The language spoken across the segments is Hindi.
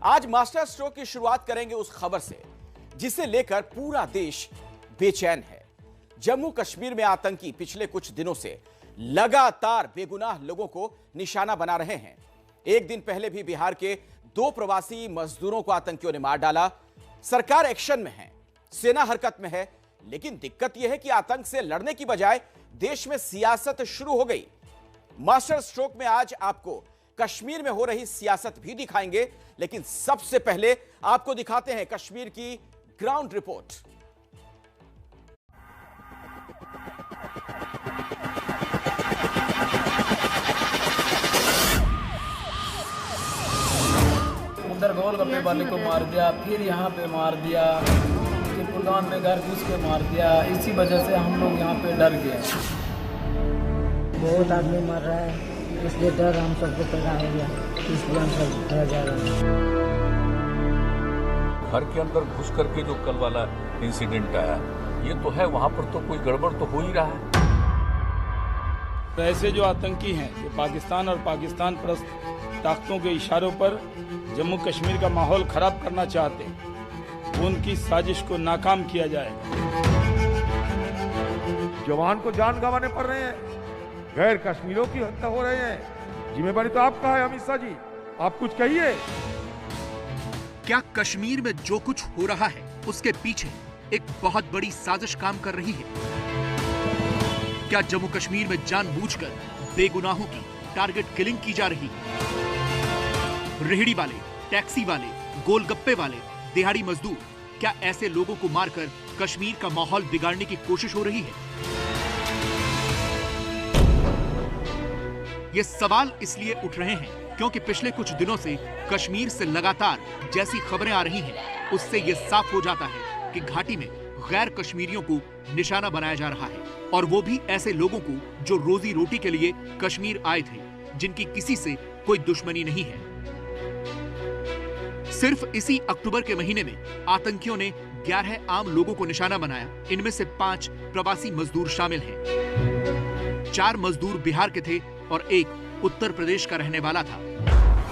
आज मास्टर स्ट्रोक की शुरुआत करेंगे उस खबर से जिसे लेकर पूरा देश बेचैन है। जम्मू कश्मीर में आतंकी पिछले कुछ दिनों से लगातार बेगुनाह लोगों को निशाना बना रहे हैं। एक दिन पहले भी बिहार के 2 प्रवासी मजदूरों को आतंकियों ने मार डाला। सरकार एक्शन में है, सेना हरकत में है, लेकिन दिक्कत यह है कि आतंक से लड़ने की बजाय देश में सियासत शुरू हो गई। मास्टर स्ट्रोक में आज आपको कश्मीर में हो रही सियासत भी दिखाएंगे, लेकिन सबसे पहले आपको दिखाते हैं कश्मीर की ग्राउंड रिपोर्ट। उधर गोलगप्पे वाले को मार दिया, फिर यहाँ पे मार दिया, फिर कुलगाम में घर घुस के मार दिया। इसी वजह से हम लोग यहाँ पे डर गए। बहुत आदमी मर रहा है, इसलिए डर हम सबको पैदा हो गया, इसलिए हम सब डर जा रहे हैं। घर के अंदर घुस करके जो कल वाला इंसिडेंट आया, ये तो है, वहाँ पर तो कोई गड़बड़ तो हो ही रहा है। तो ऐसे जो आतंकी हैं जो पाकिस्तान और पाकिस्तान परस्त ताकतों के इशारों पर जम्मू कश्मीर का माहौल खराब करना चाहते हैं, उनकी साजिश को नाकाम किया जाए। जवान को जान गंवाने पड़ रहे हैं, गैर कश्मीरियों की हत्या हो रहे हैं। जिम्मेदारी तो आपका है अमित शाह जी, आप कुछ कहिए। क्या कश्मीर में जो कुछ हो रहा है उसके पीछे एक बहुत बड़ी साजिश काम कर रही है? क्या जम्मू कश्मीर में जानबूझकर बेगुनाहों की टारगेट किलिंग की जा रही है? रेहड़ी वाले, टैक्सी वाले, गोलगप्पे वाले, दिहाड़ी मजदूर, क्या ऐसे लोगों को मारकर कश्मीर का माहौल बिगाड़ने की कोशिश हो रही है? ये सवाल इसलिए उठ रहे हैं क्योंकि पिछले कुछ दिनों से कश्मीर से लगातार जैसी खबरें आ रही हैं, उससे ये साफ हो जाता है कि घाटी में गैर कश्मीरियों को निशाना बनाया जा रहा है, और वो भी ऐसे लोगों को जो रोजी रोटी के लिए कश्मीर आए थे, जिनकी किसी से कोई दुश्मनी नहीं है। सिर्फ इसी अक्टूबर के महीने में आतंकियों ने 11 आम लोगों को निशाना बनाया। इनमें से 5 प्रवासी मजदूर शामिल हैं। 4 मजदूर बिहार के थे और 1 उत्तर प्रदेश का रहने वाला था।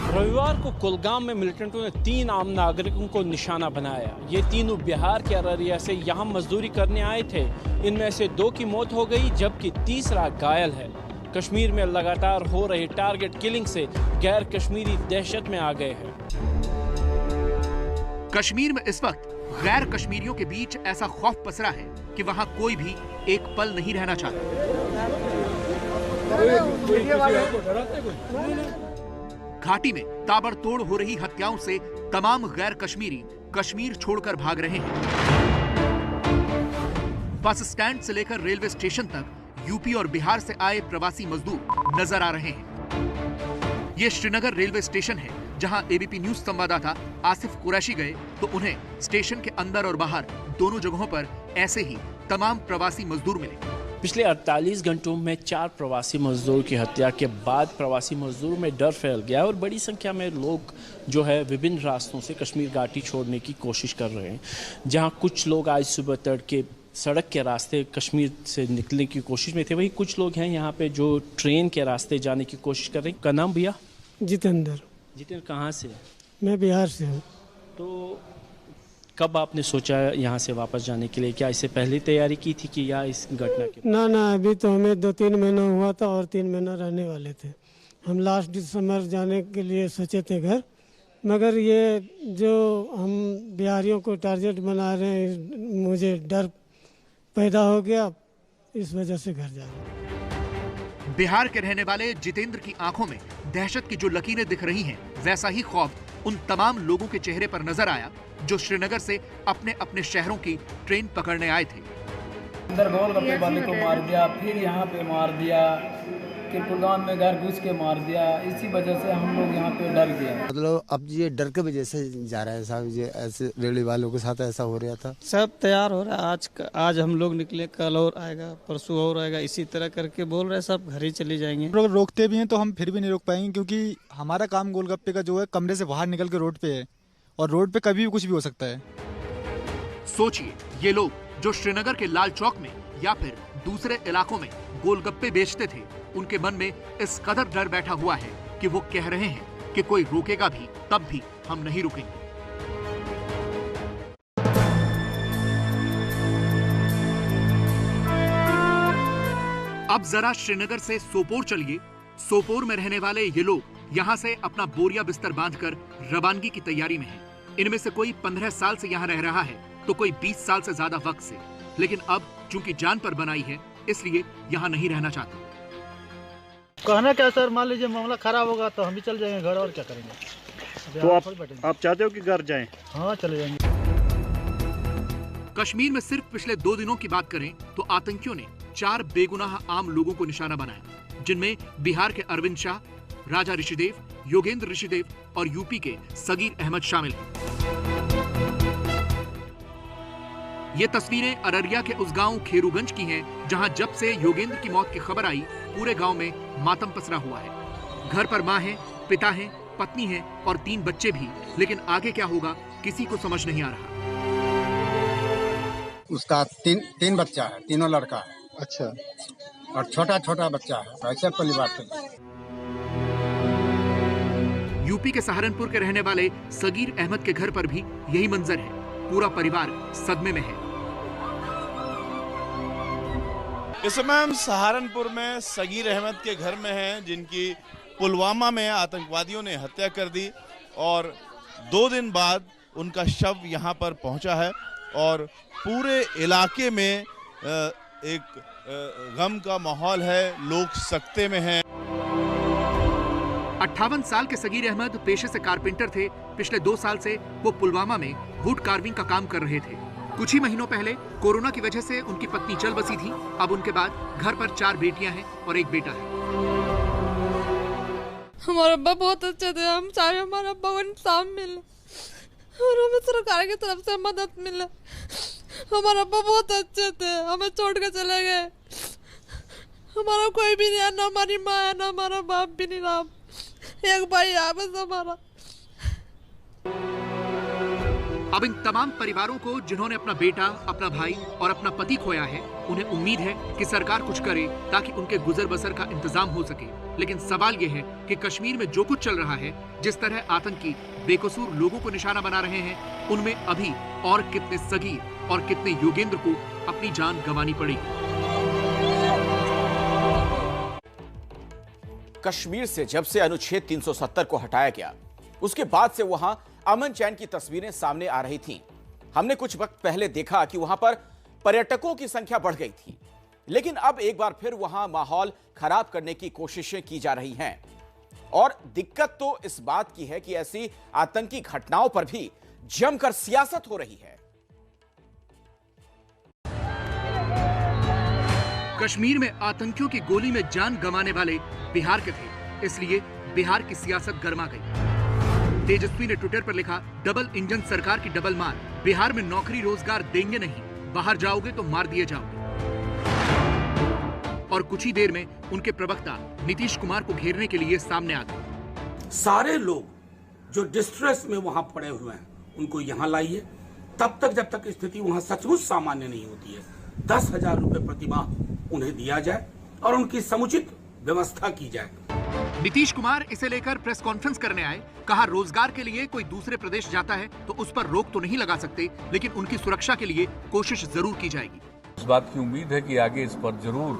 रविवार को कुलगाम में मिलिटेंटों ने 3 आम नागरिकों को निशाना बनाया। ये तीनों बिहार के अररिया से यहाँ मजदूरी करने आए थे। इनमें से 2 की मौत हो गई, जबकि तीसरा घायल है। कश्मीर में लगातार हो रही टारगेट किलिंग से गैर कश्मीरी दहशत में आ गए हैं। कश्मीर में इस वक्त गैर कश्मीरियों के बीच ऐसा खौफ पसरा है कि वहां कोई भी एक पल नहीं रहना चाहता। घाटी में ताबड़तोड़ हो रही हत्याओं से तमाम गैर कश्मीरी कश्मीर छोड़कर भाग रहे हैं। बस स्टैंड से लेकर रेलवे स्टेशन तक यूपी और बिहार से आए प्रवासी मजदूर नजर आ रहे हैं। ये श्रीनगर रेलवे स्टेशन है, जहां एबीपी न्यूज संवाददाता आसिफ कुरैशी गए तो उन्हें स्टेशन के अंदर और बाहर दोनों जगहों पर ऐसे ही तमाम प्रवासी मजदूर मिले। पिछले 48 घंटों में 4 प्रवासी मजदूर की हत्या के बाद प्रवासी मजदूरों में डर फैल गया और बड़ी संख्या में लोग जो है विभिन्न रास्तों से कश्मीर घाटी छोड़ने की कोशिश कर रहे हैं। जहां कुछ लोग आज सुबह तड़के सड़क के रास्ते कश्मीर से निकलने की कोशिश में थे, वहीं कुछ लोग हैं यहाँ पे जो ट्रेन के रास्ते जाने की कोशिश कर रहे हैं। क्या नाम भैया? जितेंद्र। जितेंद्र कहाँ से? मैं बिहार से हूँ। तो कब आपने सोचा यहाँ से वापस जाने के लिए? क्या इससे पहले तैयारी की थी कि या इस घटना के? ना, अभी तो हमें 2-3 महीना हुआ था और 3 महीना रहने वाले थे। हम लास्ट दिसंबर जाने के लिए सोचे थे घर, मगर ये जो हम बिहारियों को टारगेट बना रहे हैं, मुझे डर पैदा हो गया, इस वजह से घर जा रहे हैं। बिहार के रहने वाले जितेंद्र की आंखों में दहशत की जो लकीरें दिख रही हैं, वैसा ही खौफ उन तमाम लोगों के चेहरे पर नजर आया जो श्रीनगर से अपने अपने शहरों की ट्रेन पकड़ने आए थे। उधर गोलगप्पे वाले को मार दिया, फिर यहाँ पे मार दिया, फिर कुलगाम में घर घुस के मार दिया। इसी वजह से हम लोग यहाँ पे डर गए। मतलब अब ये डर के वजह से जा रहा है साहब, ये ऐसे रेलवे वालों के साथ ऐसा हो रहा था। सब तैयार हो रहा है। आज हम लोग निकले, कल और आएगा, परसों और आएगा, इसी तरह करके बोल रहे हैं। सब घर ही चले जाएंगे। लोग रोकते भी हैं तो हम फिर भी नहीं रोक पाएंगे, क्योंकि हमारा काम गोलगप्पे का जो है कमरे से बाहर निकल के रोड पे है, और रोड पे कभी भी कुछ भी हो सकता है। सोचिए, ये लोग जो श्रीनगर के लाल चौक में या फिर दूसरे इलाकों में गोलगप्पे बेचते थे, उनके मन में इस कदर डर बैठा हुआ है कि वो कह रहे हैं कि कोई रोकेगा भी तब भी हम नहीं रुकेंगे। अब जरा श्रीनगर से सोपोर चलिए। सोपोर में रहने वाले ये लोग यहाँ से अपना बोरिया बिस्तर बांधकर रवानगी की तैयारी में हैं। इनमें से कोई 15 साल से यहाँ रह रहा है तो कोई 20 साल से ज्यादा वक्त से, लेकिन अब चूंकि जान पर बनाई है इसलिए यहाँ नहीं रहना चाहते। कहना क्या सर, मान लीजिए मामला खराब होगा तो हम भी चल जाएंगे घर, और क्या करेंगे। तो आप चाहते हो कि घर जाएं? हाँ चले जाएंगे। कश्मीर में सिर्फ पिछले 2 दिनों की बात करें तो आतंकियों ने 4 बेगुनाह आम लोगों को निशाना बनाया, जिनमें बिहार के अरविंद शाह, राजा ऋषिदेव, योगेंद्र ऋषिदेव और यूपी के सगीर अहमद शामिल हैं। ये तस्वीरें अररिया के उस गांव खेरूगंज की हैं, जहां जब से योगेंद्र की मौत की खबर आई पूरे गांव में मातम पसरा हुआ है। घर पर मां है, पिता है, पत्नी है और 3 बच्चे भी, लेकिन आगे क्या होगा किसी को समझ नहीं आ रहा। उसका तीन बच्चा है, तीनों लड़का है। अच्छा। और छोटा छोटा बच्चा है, ऐसे परिवार से। यूपी के सहारनपुर के रहने वाले सगीर अहमद के घर पर भी यही मंजर है। पूरा परिवार सदमे में है। इस समय हम सहारनपुर में सगीर अहमद के घर में हैं, जिनकी पुलवामा में आतंकवादियों ने हत्या कर दी और 2 दिन बाद उनका शव यहां पर पहुंचा है और पूरे इलाके में एक गम का माहौल है, लोग सकते में हैं। 58 साल के सगीर अहमद पेशे से कारपेंटर थे। पिछले 2 साल से वो पुलवामा में वुड कार्विंग का काम कर रहे थे। कुछ ही महीनों पहले कोरोना की वजह से उनकी पत्नी चल बसी थी। अब उनके बाद घर पर 4 बेटियां हैं और 1 बेटा है। हमारा अब्बा बहुत अच्छे थे, हम चाहे हमारा अब्बा को इंसाफ मिले और हमें सरकार की तरफ से मदद मिले। हमारा अब्बा बहुत अच्छे थे, हमें छोड़ के चले गए। हमारा कोई भी नहीं है, ना हमारी माँ है, ना हमारा बाप भी नहीं रहा। एक भाई है बस हमारा। अब इन तमाम परिवारों को जिन्होंने अपना बेटा, अपना भाई और अपना पति खोया है, उन्हें उम्मीद है कि सरकार कुछ करे ताकि उनके गुजर बसर का इंतजाम हो सके। लेकिन सवाल यह है कि कश्मीर में जो कुछ चल रहा है, जिस तरह आतंकी बेकसूर लोगों को निशाना बना रहे हैं, उनमें अभी और कितने सगीर और कितने योगेंद्र को अपनी जान गंवानी पड़ेगी। कश्मीर से जब से अनुच्छेद 370 को हटाया गया, उसके बाद से वहां अमन चैन की तस्वीरें सामने आ रही थीं। हमने कुछ वक्त पहले देखा कि वहां पर पर्यटकों की संख्या बढ़ गई थी, लेकिन अब एक बार फिर वहां माहौल खराब करने की कोशिशें की जा रही हैं। और दिक्कत तो इस बात की है कि ऐसी आतंकी घटनाओं पर भी जमकर सियासत हो रही है। कश्मीर में आतंकियों की गोली में जान गंवाने वाले बिहार के थे, इसलिए बिहार की सियासत गर्मा गई। तेजस्वी ने ट्विटर पर लिखा, डबल इंजन सरकार की डबल मार, बिहार में नौकरी रोजगार देंगे नहीं, बाहर जाओगे तो मार दिए जाओगे। और कुछ ही देर में उनके प्रवक्ता नीतीश कुमार को घेरने के लिए सामने आ गए। सारे लोग जो डिस्ट्रेस में वहां पड़े हुए हैं उनको यहां लाइए, तब तक जब तक स्थिति वहां सचमुच सामान्य नहीं होती है 10,000 रुपए प्रतिमाह उन्हें दिया जाए और उनकी समुचित व्यवस्था की जाए। नीतीश कुमार इसे लेकर प्रेस कॉन्फ्रेंस करने आए। कहा, रोजगार के लिए कोई दूसरे प्रदेश जाता है तो उस पर रोक तो नहीं लगा सकते, लेकिन उनकी सुरक्षा के लिए कोशिश जरूर की जाएगी। इस बात की उम्मीद है कि आगे इस पर जरूर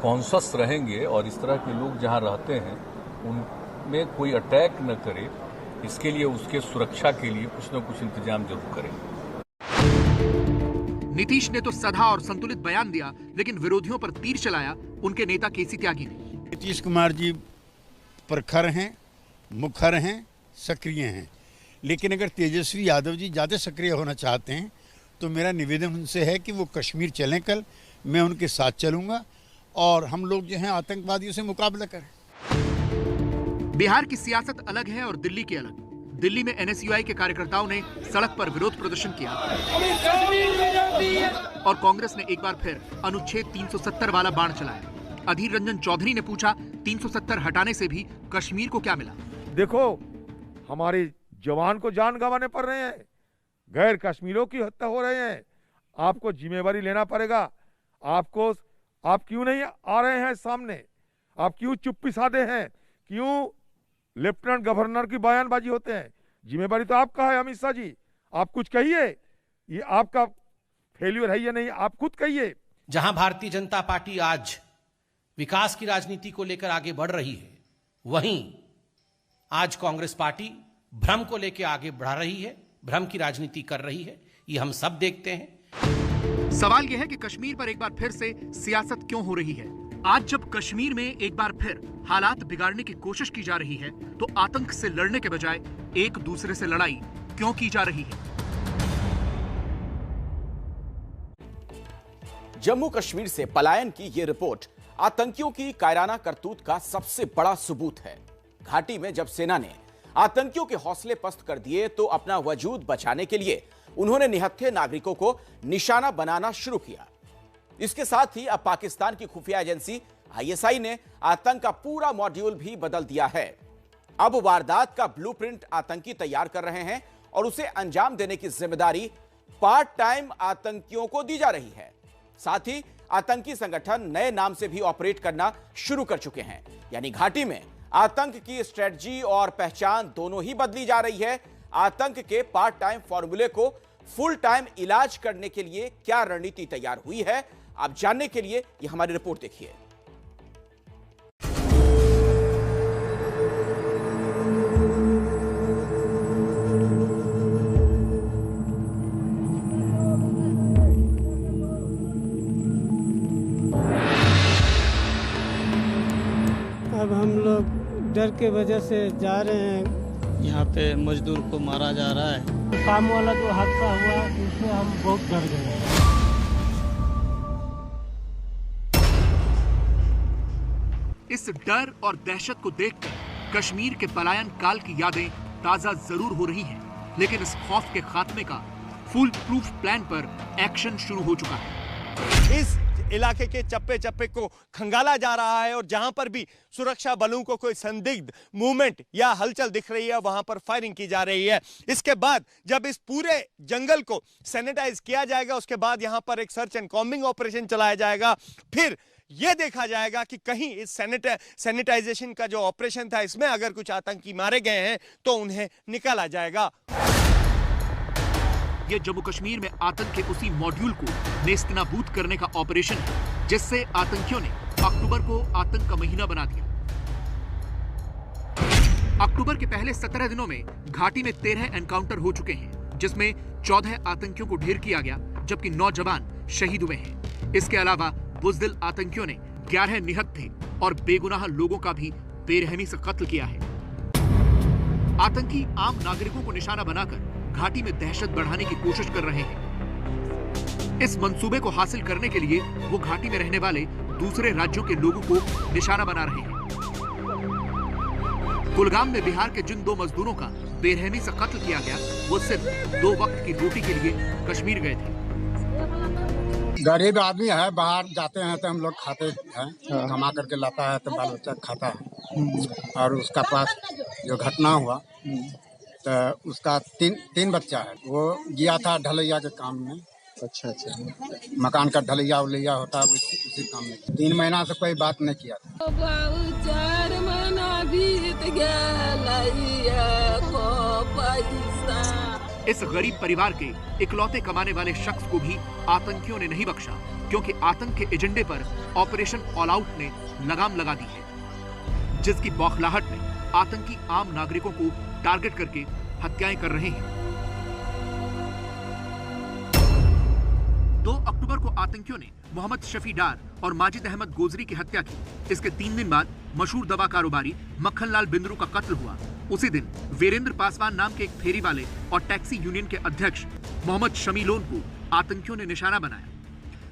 कॉन्शस रहेंगे और इस तरह के लोग जहां रहते हैं उनमें कोई अटैक न करे, इसके लिए उसके सुरक्षा के लिए कुछ न कुछ इंतजाम जरूर करें। नीतीश ने तो सधा और संतुलित बयान दिया, लेकिन विरोधियों पर तीर चलाया उनके नेता केसी त्यागी ने। नीतीश कुमार जी प्रखर हैं, मुखर हैं, सक्रिय हैं, लेकिन अगर तेजस्वी यादव जी ज़्यादा सक्रिय होना चाहते हैं तो मेरा निवेदन उनसे है कि वो कश्मीर चलें। कल मैं उनके साथ चलूंगा और हम लोग जो हैं आतंकवादियों से मुकाबला करें। बिहार की सियासत अलग है और दिल्ली की अलग। दिल्ली में एनएसयूआई के कार्यकर्ताओं ने सड़क पर विरोध प्रदर्शन किया और कांग्रेस ने एक बार फिर अनुच्छेद 370 वाला बाण चलाया। अधीर रंजन चौधरी ने पूछा, 370 हटाने से भी कश्मीर को क्या मिला? देखो, हमारे जवान को जान गंवाने पड़ रहे हैं, गैर कश्मीरियों की हत्या हो रहे हैं। आपको जिम्मेवारी लेना पड़ेगा। आप क्यों नहीं आ रहे हैं सामने? आप क्यों चुप्पी साधे हैं? क्यों लेफ्टिनेंट गवर्नर की बयानबाजी होते हैं। जिम्मेवारी तो आपका है अमित शाह जी, आप कुछ कहिए, ये आपका फेल्यूर है या नहीं, आप खुद कहिए। जहां भारतीय जनता पार्टी आज विकास की राजनीति को लेकर आगे बढ़ रही है, वहीं आज कांग्रेस पार्टी भ्रम को लेकर आगे बढ़ा रही है, भ्रम की राजनीति कर रही है। ये हम सब देखते हैं। सवाल यह है कि कश्मीर पर एक बार फिर से सियासत क्यों हो रही है? आज जब कश्मीर में एक बार फिर हालात बिगाड़ने की कोशिश की जा रही है, तो आतंक से लड़ने के बजाय एक दूसरे से लड़ाई क्यों की जा रही है? जम्मू कश्मीर से पलायन की यह रिपोर्ट आतंकियों की कायराना करतूत का सबसे बड़ा सबूत है। घाटी में जब सेना ने आतंकियों के हौसले पस्त कर दिए तो अपना वजूद बचाने के लिए उन्होंने निहत्थे नागरिकों को निशाना बनाना शुरू किया। इसके साथ ही अब पाकिस्तान की खुफिया एजेंसी ISI ने आतंक का पूरा मॉड्यूल भी बदल दिया है। अब वारदात का ब्लूप्रिंट आतंकी तैयार कर रहे हैं और उसे अंजाम देने की जिम्मेदारी पार्ट टाइम आतंकियों को दी जा रही है। साथ ही आतंकी संगठन नए नाम से भी ऑपरेट करना शुरू कर चुके हैं। यानी घाटी में आतंक की स्ट्रेटजी और पहचान दोनों ही बदली जा रही है। आतंक के पार्ट टाइम फॉर्मूले को फुल टाइम इलाज करने के लिए क्या रणनीति तैयार हुई है, आप जानने के लिए यह हमारी रिपोर्ट देखिए। अब हम लोग डर के वजह से जा रहे हैं। यहाँ पे मजदूर को मारा जा रहा है। काम वाला जो हादसा हुआ उससे हम बहुत डर गए। इस डर और दहशत को देखकर कश्मीर के पलायन काल की यादें ताजा जरूर हो रही हैं, लेकिन इस खौफ के खात्मे का फुल प्रूफ प्लान पर एक्शन शुरू हो चुका है। इस इलाके के चप्पे चप्पे को खंगाला जा रहा है और जहां पर भी सुरक्षा बलों को कोई संदिग्ध मूवमेंट या हलचल दिख रही है, वहां पर फायरिंग की जा रही है। इसके बाद जब इस पूरे जंगल को सैनिटाइज किया जाएगा, उसके बाद यहां पर एक सर्च एंड कॉम्बिंग ऑपरेशन चलाया जाएगा। फिर यह देखा जाएगा कि कहीं इस सैनिटाइजेशन का जो ऑपरेशन था, इसमें अगर कुछ आतंकी मारे गए हैं तो उन्हें निकाला जाएगा। यह जम्मू कश्मीर में आतंक के उसी मॉड्यूल को नेस्तनाबूद करने का ऑपरेशन है, जिससे आतंकियों ने अक्टूबर को आतंक का महीना बना दिया। अक्टूबर के पहले 17 दिनों में घाटी में 13 एनकाउंटर हो चुके हैं, जिसमें 14 आतंकियों को ढेर किया गया, जबकि 9 जवान शहीद हुए हैं। इसके अलावा बुजदिल आतंकियों ने 11 निहत्थे और बेगुनाह लोगों का भी बेरहमी से कत्ल किया है। आतंकी आम नागरिकों को निशाना बनाकर घाटी में दहशत बढ़ाने की कोशिश कर रहे हैं। इस मंसूबे को हासिल करने के लिए वो घाटी में रहने वाले दूसरे राज्यों के लोगों को निशाना बना रहे हैं। कुलगाम में बिहार के जिन 2 मजदूरों का बेरहमी से कत्ल किया गया, वो सिर्फ 2 वक्त की रोटी के लिए कश्मीर गए थे। गरीब आदमी है, बाहर जाते हैं तो हम लोग खाते हैं, कमा करके लाता है तो बाल बच्चा खाता है। और उसका पास जो घटना हुआ तो उसका तीन बच्चा है। वो गया था ढलैया के काम में। अच्छा। मकान का ढलैया उलैया होता है, उसी काम में 3 महीना से कोई बात नहीं किया था। 4 महीना बीत गया। इस गरीब परिवार के इकलौते कमाने वाले शख्स को भी आतंकियों ने नहीं बख्शा, क्योंकि आतंक के एजेंडे पर ऑपरेशन ऑल आउट ने लगाम लगा दी है, जिसकी बौखलाहट में आतंकी आम नागरिकों को टारगेट करके हत्याएं कर रहे हैं। 2 अक्टूबर को आतंकियों ने मोहम्मद शफी डार और माजिद अहमद गोजरी की हत्या की। इसके 3 दिन बाद मशहूर दवा कारोबारी मक्खनलाल बिंद्रू का कत्ल हुआ। उसी दिन वीरेंद्र पासवान नाम के एक फेरी वाले और टैक्सी यूनियन के अध्यक्ष मोहम्मद शमीलोन को आतंकियों ने निशाना बनाया।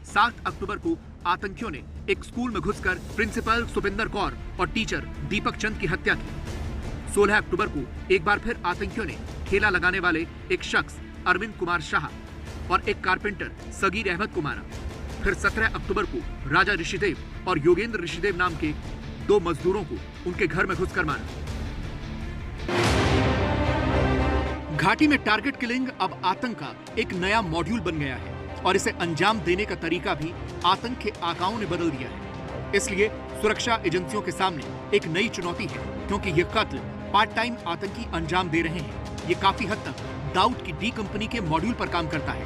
7 अक्टूबर को आतंकियों ने एक स्कूल में घुसकर प्रिंसिपल सुपिंदर कौर और टीचर दीपक चंद की हत्या की। 16 अक्टूबर को एक बार फिर आतंकियों ने ठेला लगाने वाले एक शख्स अरविंद कुमार शाह और एक कारपेंटर सगीर अहमद को मारा। फिर 17 अक्टूबर को राजा ऋषिदेव और योगेंद्र ऋषिदेव नाम के 2 मजदूरों को उनके घर में घुसकर मारा। घाटी में टारगेट किलिंग अब आतंक का एक नया मॉड्यूल बन गया है और इसे अंजाम देने का तरीका भी आतंक के आकाओं ने बदल दिया है। इसलिए सुरक्षा एजेंसियों के सामने एक नई चुनौती है, क्योंकि ये कत्ल पार्ट टाइम आतंकी अंजाम दे रहे हैं, ये काफी हद तक दाऊद की डी कंपनी के मॉड्यूल पर काम करता है।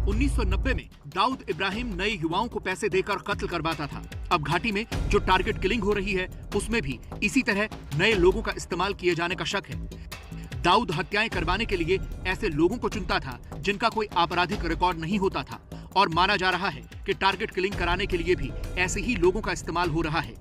1990 में दाऊद इब्राहिम नए युवाओं को पैसे देकर कत्ल करवाता था। अब घाटी में जो टारगेट किलिंग हो रही है उसमें भी इसी तरह नए लोगों का इस्तेमाल किए जाने का शक है। दाऊद हत्याएं करवाने के लिए ऐसे लोगों को चुनता था जिनका कोई आपराधिक रिकॉर्ड नहीं होता था, और माना जा रहा है कि टारगेट किलिंग कराने के लिए भी ऐसे ही लोगों का इस्तेमाल हो रहा है।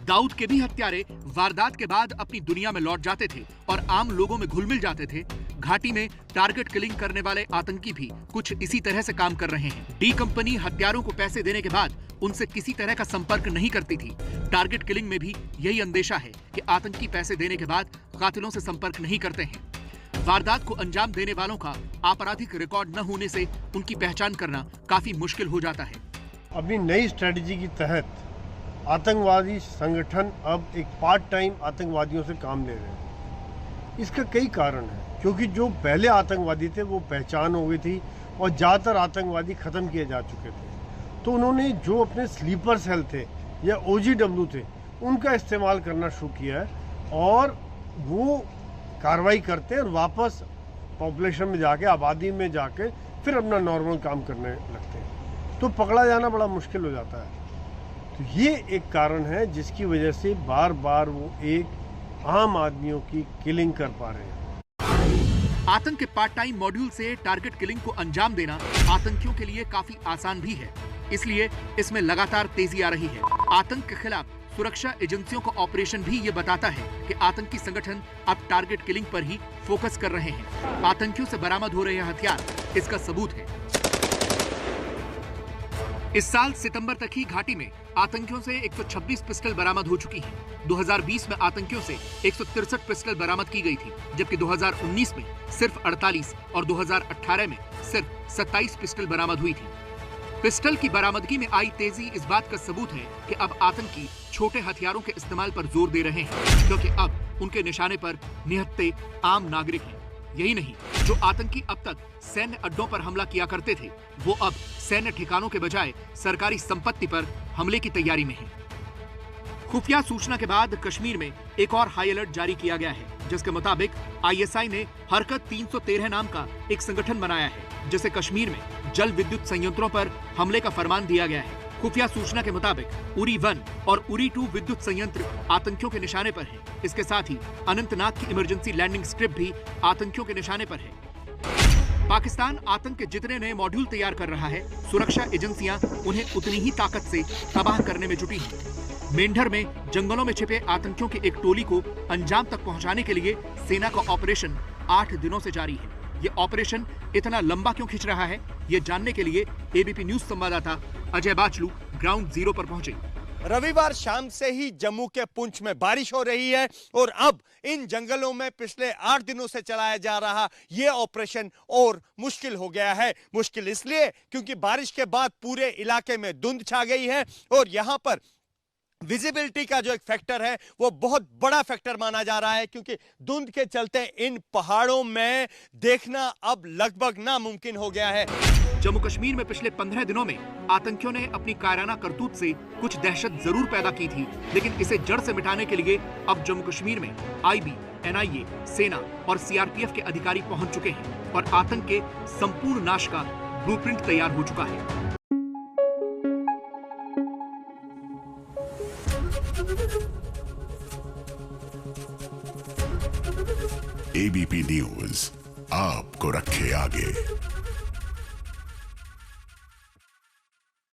दाऊद के भी हत्यारे वारदात के बाद अपनी दुनिया में लौट जाते थे और आम लोगों में घुल मिल जाते थे। घाटी में टारगेट किलिंग करने वाले आतंकी भी कुछ इसी तरह से काम कर रहे हैं। डी कंपनी हत्यारों को पैसे देने के बाद उनसे किसी तरह का संपर्क नहीं करती थी। टारगेट किलिंग में भी यही अंदेशा है कि आतंकी पैसे देने के बाद कातिलों से संपर्क नहीं करते हैं। वारदात को अंजाम देने वालों का आपराधिक रिकॉर्ड न होने से उनकी पहचान करना काफी मुश्किल हो जाता है। अपनी नई स्ट्रेटेजी के तहत आतंकवादी संगठन अब एक पार्ट टाइम आतंकवादियों से काम ले रहे हैं। इसका कई कारण है, क्योंकि जो पहले आतंकवादी थे वो पहचान हो गई थी और ज़्यादातर आतंकवादी ख़त्म किए जा चुके थे। तो उन्होंने जो अपने स्लीपर सेल थे या OGW थे उनका इस्तेमाल करना शुरू किया है, और वो कार्रवाई करते हैं और वापस पॉपुलेशन में जाके, आबादी में जाके फिर अपना नॉर्मल काम करने लगते हैं। तो पकड़ा जाना बड़ा मुश्किल हो जाता है। तो ये एक कारण है जिसकी वजह से बार बार वो एक आम आदमियों की किलिंग कर पा रहे हैं। आतंक के पार्ट टाइम मॉड्यूल से टारगेट किलिंग को अंजाम देना आतंकियों के लिए काफी आसान भी है, इसलिए इसमें लगातार तेजी आ रही है। आतंक के खिलाफ सुरक्षा एजेंसियों का ऑपरेशन भी ये बताता है कि आतंकी संगठन अब टारगेट किलिंग पर ही फोकस कर रहे हैं। आतंकियों से बरामद हो रहे हथियार इसका सबूत है। इस साल सितंबर तक ही घाटी में आतंकियों से 126 पिस्टल बरामद हो चुकी हैं। 2020 में आतंकियों से 163 पिस्टल बरामद की गई थी, जबकि 2019 में सिर्फ 48 और 2018 में सिर्फ 27 पिस्टल बरामद हुई थी। पिस्टल की बरामदगी में आई तेजी इस बात का सबूत है कि अब आतंकी छोटे हथियारों के इस्तेमाल पर जोर दे रहे हैं, क्योंकि अब उनके निशाने पर निहत्थे आम नागरिक हैं। यही नहीं, जो आतंकी अब तक सैन्य अड्डों पर हमला किया करते थे, वो अब सैन्य ठिकानों के बजाय सरकारी संपत्ति पर हमले की तैयारी में हैं। खुफिया सूचना के बाद कश्मीर में एक और हाई अलर्ट जारी किया गया है, जिसके मुताबिक ISI ने हरकत 313 नाम का एक संगठन बनाया है, जिसे कश्मीर में जल विद्युत संयंत्रों पर हमले का फरमान दिया गया है। खुफिया सूचना के मुताबिक उरी 1 और उरी 2 विद्युत संयंत्र आतंकियों के निशाने पर है। इसके साथ ही अनंतनाग की इमरजेंसी लैंडिंग स्ट्रिप भी आतंकियों के निशाने पर है। पाकिस्तान आतंक के जितने नए मॉड्यूल तैयार कर रहा है, सुरक्षा एजेंसियां उन्हें उतनी ही ताकत से तबाह करने में जुटी हैं। मेंढर में जंगलों में छिपे आतंकियों की एक टोली को अंजाम तक पहुंचाने के लिए सेना का ऑपरेशन 8 दिनों से जारी है। ये ऑपरेशन इतना लंबा क्यों खिंच रहा है, ये जानने के लिए ABP न्यूज संवाददाता अजय बाचलू ग्राउंड जीरो पर पहुंचे। रविवार शाम से ही जम्मू के पुंछ में बारिश हो रही है और अब इन जंगलों में पिछले 8 दिनों से चलाया जा रहा ये ऑपरेशन और मुश्किल हो गया है। मुश्किल इसलिए क्योंकि बारिश के बाद पूरे इलाके में धुंध छा गई है और यहां पर विजिबिलिटी का जो एक फैक्टर है वो बहुत बड़ा फैक्टर माना जा रहा है, क्योंकि धुंध के चलते इन पहाड़ों में देखना अब लगभग नामुमकिन हो गया है। जम्मू कश्मीर में पिछले 15 दिनों में आतंकियों ने अपनी कायराना करतूत से कुछ दहशत जरूर पैदा की थी, लेकिन इसे जड़ से मिटाने के लिए अब जम्मू कश्मीर में IB, NIA, सेना और CRPF के अधिकारी पहुंच चुके हैं और आतंक के संपूर्ण नाश का ब्लूप्रिंट तैयार हो चुका है। ABP न्यूज आपको रखे आगे।